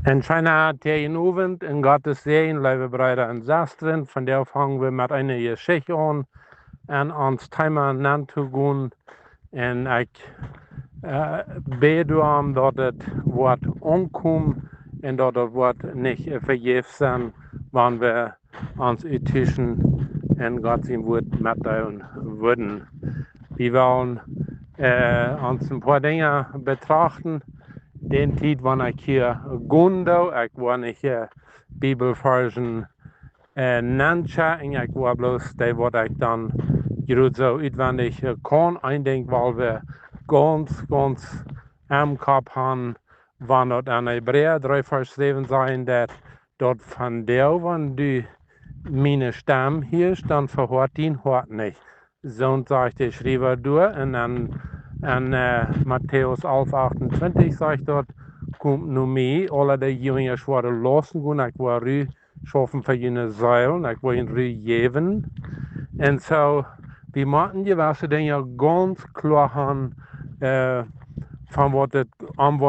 En schijna tegenover in Gottes Segen, lieve Brüder und Schwestern, von der fangen wir mit einer Geschichte an en ons Thema naartoe gaan. En ik bid om dat het wordt omkomt en dat het wordt niet vergeefs zijn, wanneer we ons uittussen en God zijn woord mitteilen würden. Wir wollen uns ein paar Dinge betrachten. Den Tijd wanneer ik hier gondo, ik wil niet Bibelversen nancha en ik wil bloos die wat ik dan goed zo uitwendig kan. Ik denk wel we ganz am Kopf haben, wanneer dat aan Hebräer 3 vers 7 zijn, dat van der, wanneer du meine Stamm hier, dann verhört ihn hört nicht. So sagt der Schreiber durch und an Matthäus 11, 28 sagt dort, kommt nu mee, alle die Jünger worden losen gehen, ich will rü schaffen für jene Säulen, ich will ihn rü geben. Und so, wir machen gewisse Dinge ganz klar haben, von was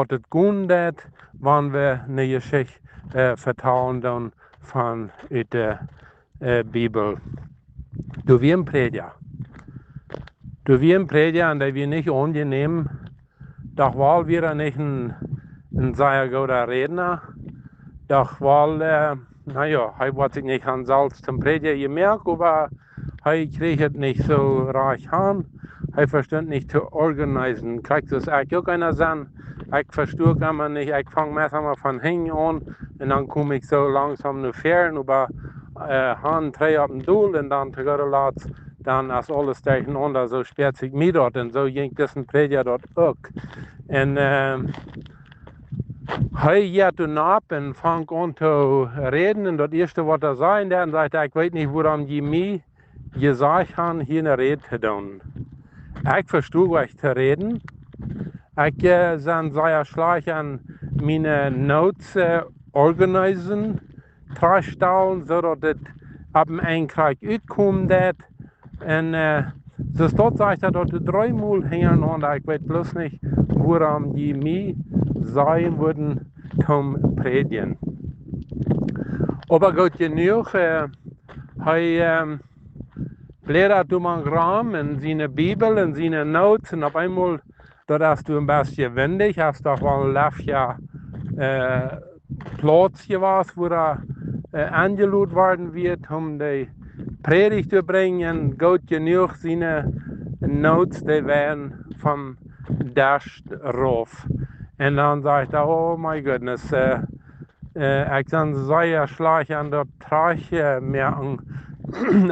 es geht, wenn wir eine Geschichte vertrauen dann von der Bibel. Du wie ein Prediger. Du wie ein Prediger, und der wir nicht angenehm, doch weil wir nicht ein sehr guter Redner, doch weil, naja, er wird sich nicht an Salz zum Prediger gemerkt, aber er kriegt es nicht so reich an. Er versteht nicht zu organisieren. Kriegt es auch einer sein, ich verstehe immer nicht, ich fange meistens von hinten an und dann komme ich so langsam nur fern, aber Hand drei auf dem Doel und dann zu guter Letzt, dann ist alles durcheinander, so sperrt sich mir dort und so ging das ein Prediger dort auch. Und hij gaat toen op en vangt aan te reden. En dat eerste wat er zei, dan zei hij, ik weet niet waarom je mij gezegd hebt hier een reden te doen. Ik verstehe wat te reden. Ik ben zeer slecht aan mijn notes organiseren, terugstellen, zodat het op een eindkrijg uitkomt. En dus dat zegt hij dat de 3 Mal hingen en ik weet bloß niet waarom je mij sein würden zum Predigen. Aber Gott genug, er blättert um ein Gramm in seine Bibel, in seine Notes und auf einmal, dort hast du ein bisschen windig, hast doch mal ein Platz gewesen, wo angelud worden wird, um die Predigt zu bringen. Gott genug, seine Notes, die werden vom Dash rauf. En dan zei hij, oh my goodness, ik ben zeer slecht aan dat traag merken.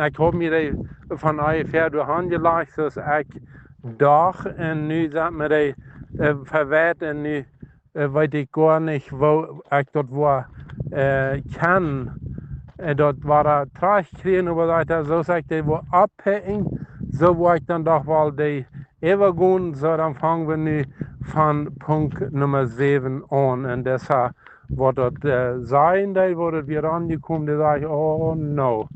Ik heb me van ungefähr door hand gelegd, dus ik dacht en nu zijn me die verwet en nu weet ik gar niet wo ik dat waar kan. Dat waar traag kregen, maar zo zei ik, die waar abhängen, zo waar ik dan toch wel die even gaan, zo dan vangen we nu van Punkt Nummer 7 an. Und deshalb wird das sein, da wird wir angekommen, da sage ich, oh no.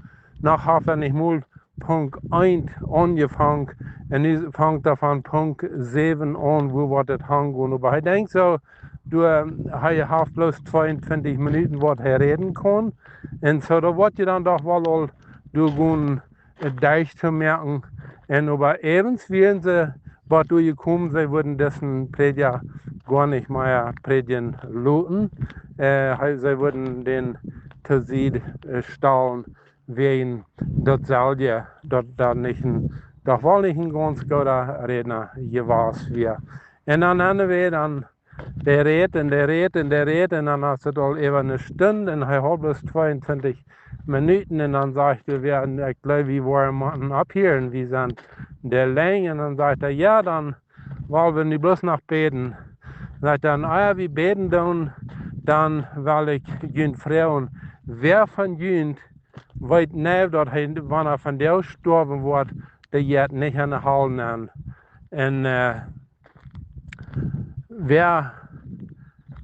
Noch hat er nicht mal Punkt 1 angefangen und nu fängt er von Punkt 7 an, wo wird das hingehen. Aber ich denke so, du hast bloß 22 Minuten, was er reden kann. Und so, da wird ihr dann doch wohl all durchgehen, dich zu merken. Und aber abends werden sie, was durchgekommen, sie würden dessen Prediger gar nicht mehr predigen lassen. Sie würden den zu sie stellen, wegen dasselbe, dass da nicht doch wohl nicht ein ganz guter Redner gewesen wäre. Und dann haben wir dann, der redet und dann hast du da eben eine Stunde und er hat bloß 22 Minuten und dann sagt er, ich glaube, wir wollen ab hier und wir sind der Länge und dann sagt er, ja, dann wollen wir nicht bloß noch beten. Sagt er, ja, wir beten dann weil ich jünd Frauen, wer von jünd weiß nicht, dass wenn er von der gestorben wird, der jetzt nicht an der Halle an. Und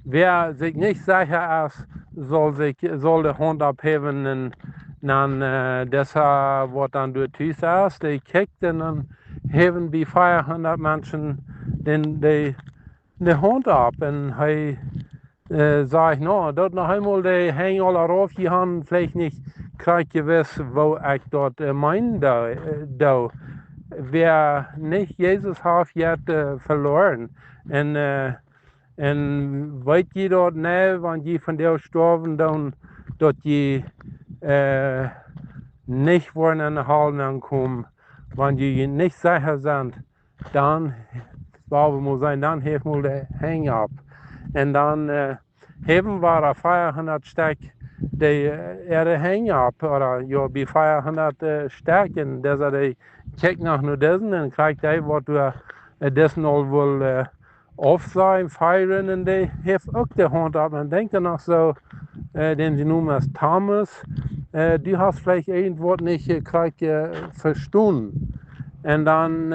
wer sich nicht sicher ist, soll die Hand abheben und dann deshalb wird dann durch Tüß ist, die kickt und dann heben wie 400 Menschen die Hand ab und Sag ich, no, dort noch einmal, die hängen alle rauf, die haben vielleicht nicht gerade gewiss, wo ich dort mein, da. Wer nicht Jesus hat, hat verloren. En weet je dat nou, want je van der sterven dan, dat je nicht worden an de halen aankomen, want je niet sicher bent, dan, waar we moeten zijn, dan heeft we de hang up. En dan hebben we er 500 stuk, die de hang up, oder ja, bij 500 stuk, en dat is de, kijk naar dessen, en krijgt hij wat we dessen al wil auf sein, feiern, und die heeft ook de hand ab. Man denkt dan noch so, den sie noemen als Thomas, die hast vielleicht irgendwas nicht gekriegt, verstanden. Und dann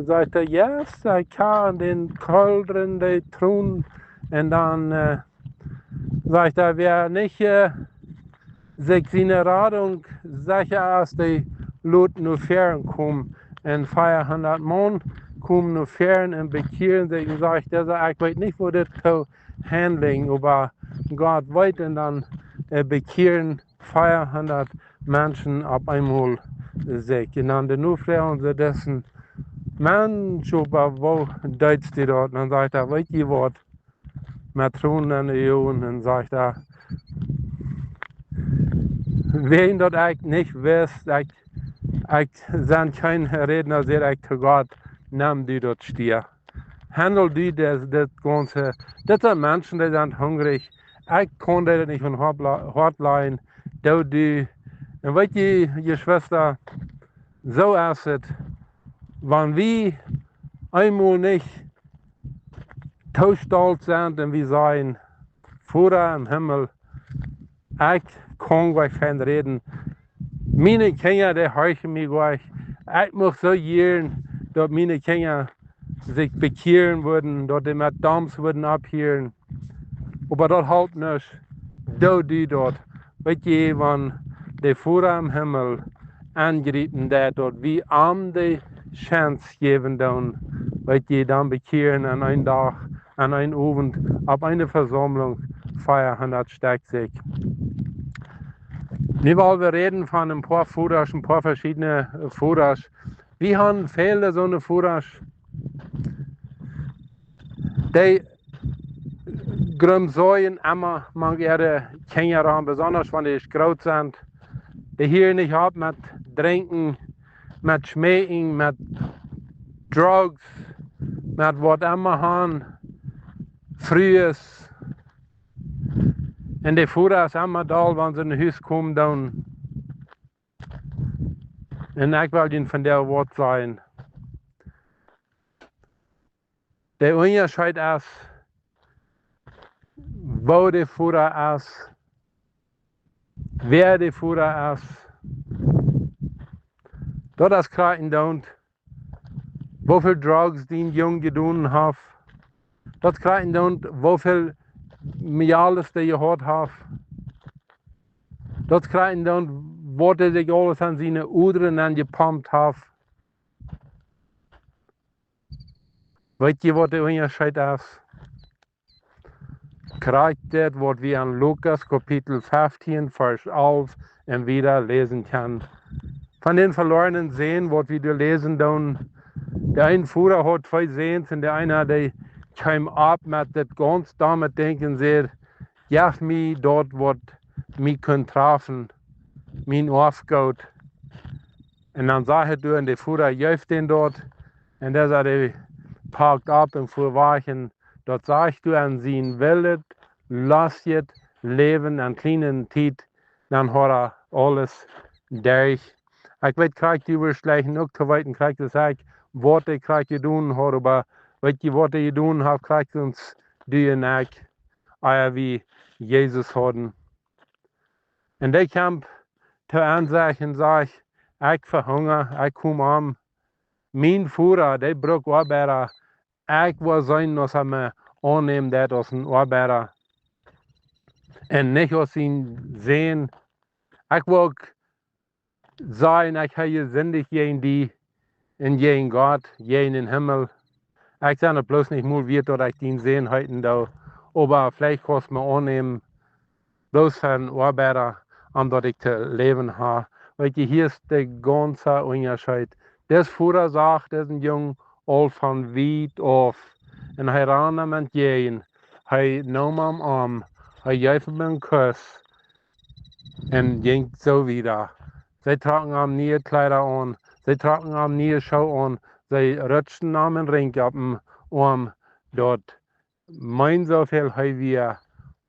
sagt er, ja, ich kann den Kaldern, die tun. Und dann sagt er, wer nicht sich seine Radung sicher als die Leute nur fern kommen, und 500 Mann kommen nur fern und bekehren sich und sagt, ich weiß nicht, wo das handling, aber Gott weiß, und dann bekehren 500 Menschen auf einmal sich. Und dann nur fragen sie dessen, Mensch, aber wo deutst die dort? Und dann sagt er, weiß ich was, Matronen an die Jungen, und sagt er, wen dort eigentlich nicht wisst, ich sind kein Redner, sehr ich zu Gott, nimm die dort stier. Handel die das Ganze. Das sind Menschen, die sind hungrig. Ich konnte das nicht von Hort leihen. Und weißt du, Schwester, so ist es, wenn wir einmal nicht zu stolz sind und wir sagen, Vater im Himmel, ich kann gleich kein reden. Meine Kinder, die horchen mich gleich. Ich muss so gern, dass meine Kinder sich bekehren würden, dass die mit Dams würden abhören. Aber das halt nicht. Die dort. Weißt du, wenn der Vater im Himmel angerieten hat, dort wie arm die Chance geben dann, weißt du, dann bekehren an einem Tag, an einem Abend, auf eine Versammlung, 500 stärkt sich. Wir wollen reden von ein paar Vaters, ein paar verschiedene Vaters. Wir haben viele so eine Vaters, die Grumsäuen immer man ihre Kinder haben, besonders wenn die groß sind. Die hier nicht ab mit Trinken, mit Schmähen, mit Drugs, mit was immer haben, Frühes. Und die Vater ist immer da, wenn sie in das Haus kommen, dann. Und ich will ihnen von der Wort sein. Der Unterschied ist, wo der Vater ist, wer der Vater ist. Das ist klar in der wo viel Drugs die Jungen getan haben. Das ist klar in der wo viel Miales die gehört haben. Das ist klar in der wo die sich alles an seine Udren angepumpt haben. Weißt ihr, was der Unterschied ist? Kriegt das, was wir an Lukas Kapitel 15, Vers 11 und wieder lesen können. Von den verlorenen Seen, was wir da lesen, dann, der eine Vater hat 2 Seen und der eine, der kam ab mit das ganz damit denken, sehr, ja, mich dort, was mich können treffen, mein Aufgaut. Und dann sagt er, und der Vater jäuft den dort, und der sagt, er parkt ab und fuhr wachen. Dort sagst du an sie willet, lass jetzt leben an kleinen Tiet, dann hat er alles durch. Ich weiß, kriegt die überschleichen noch zu weit, kriegt das ich, was ich kriegt tun hat, aber weißt du, was ich tun habe, kriegt uns die und ich, wie Jesus hatten. Und der kam zur Ansicht und sagt, ich verhungere, ich komme an. Mein Vater, der braucht Arbeiter. Ich will sein, dass er mir annehmen wird als ein Arbeiter. Und nicht als ihn sehen. Ich will sein, ich habe sündig gegen die, und gegen Gott, gegen den Himmel. Ich sage bloß nicht mal, wie dass ich ihn sehen heute da. aber vielleicht kannst du mir annehmen, bloß für einen Arbeiter, omdat ich zu leben habe. Weil hier ist der ganze Unterschied. Das Fuhrer sagt, das ist ein Jung, all von weit auf. Und er ran mit jeden. Er nahm am Arm, er gab ihm einen Kuss und ging so wieder. Sie tragen ihm neue Kleider an, sie tragen ihm neue Schuhe an, sie rutschten ihm einen Ring ab dem Arm. Dort mein so viel haben wir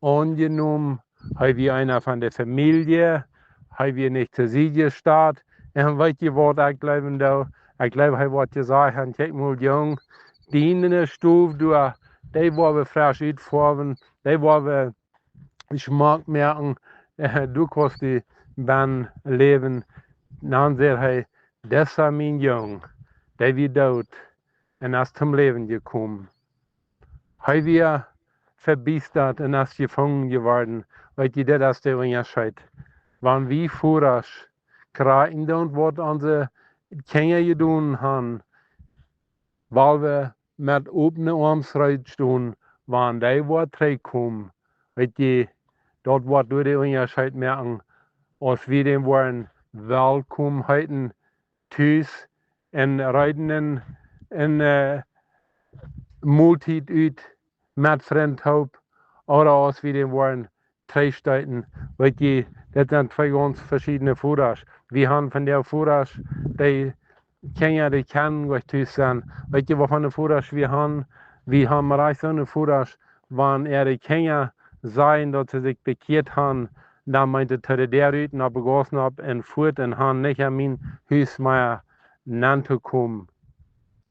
angenommen, haben wir einer von der Familie, haben wir nicht zu sie gestartet. Und weißt du, was ich glaube, ich glaube, er hat gesagt, und check mal, jung, die in der Stufe, die waren frisch uitgefahren, die waren Geschmack merken, du kannst die Bahn leben. Dann sagt er, das ist mein Jung, der wird tot und ist zum Leben gekommen. Haben wir verbiestert und ist gefangen geworden, weil die das ist der Unterschied. Wenn wir vorher kriegen und was unsere Kinder getan haben, weil wir mit offenen Armen stehen, wenn die was zurückkommen, weil die dort wird du den Unterschied merken, als wir den wollen willkommen halten, tschüss, und reiten in Multit uit mit Fremdhaupt, oder als wir den wollen Treisteten, weil die, das sind zwei ganz verschiedene Fuhrers. Wir haben von der Fuhrers, die Kinder, die kennen gleich tschüss sein. Weil die, wovon der Fuhrers wir haben bereits so eine Fuhrers, wenn die Kinder sein, dass sie sich bekehrt haben, dann meinte der Rüten, nach begossen ab und fuhrt und haben nicht an mein Haus mehr nannt kommen.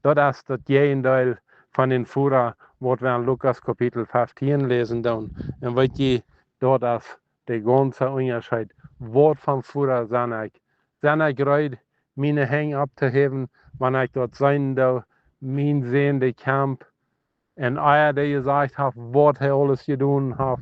Das ist das Gegenteil von den Führer, was wir in Lukas Kapitel 15 lesen. Und weil die dort ist der ganze Unterschied. Was vom Führer sind ich? Sind ich bereit, meine Hänge abzuheben, wenn ich dort sein darf, mein sehende Kampf, und einer, der gesagt hat, was er alles getan hat,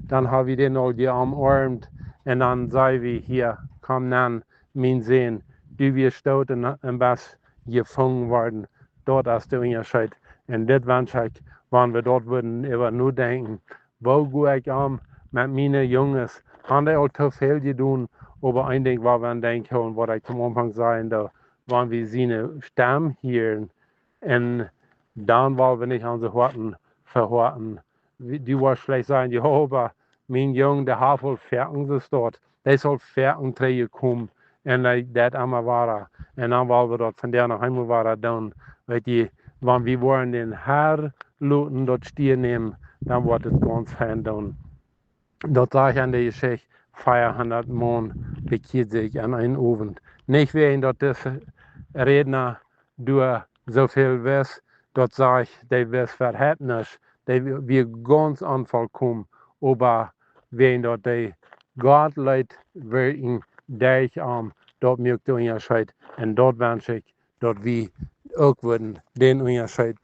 dann habe ich den all umarmt und dann sei wir hier, komm dann, mein Sehen, du wirst dort und was gefangen worden. Dort ist der Unterschied. Und das wünsche ich, wenn wir dort würden, über nur denken, wo gehe ich mit meinen Jungs, haben die auch zu viel getan, aber ein Ding war, wir denken, und was ich am Anfang sagen, da waren wir seine Stamm hier, und dann wollen wir nicht an sie verhorten. Die wollen vielleicht sagen, ja, aber mein Junge, der hat wohl Ferken das dort. Der soll Ferken träge kommen. Und das einmal war. Und dann wollen wir dort von der nach Hause war dann. Weil wenn wir wollen den Herr looten, dort stehen nehmen, dann wird es ganz fein dann. Dort sage ich an der Geschichte, 400 Mann bekehrt sich an einen Abend. Nicht wegen, dass das Redner durch so viel weiß, dort sage ich, der weiß verhältnis, der wird ganz Anfall kommen, aber wegen dort der Gott leid wirken, der ich dort möchte Unterschied, und dort wünsche ich, dort wir auch würden den Unterschied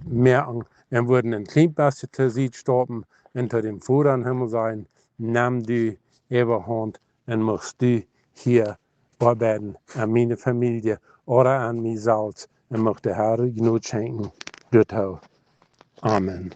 merken, und würden ein klein bisschen zu sich stoppen, unter dem Futter im Himmel sein, nimm die Überhand und musst du hier arbeiten an meine Familie oder an mich selbst und möchte der Herr genug schenken. Amen.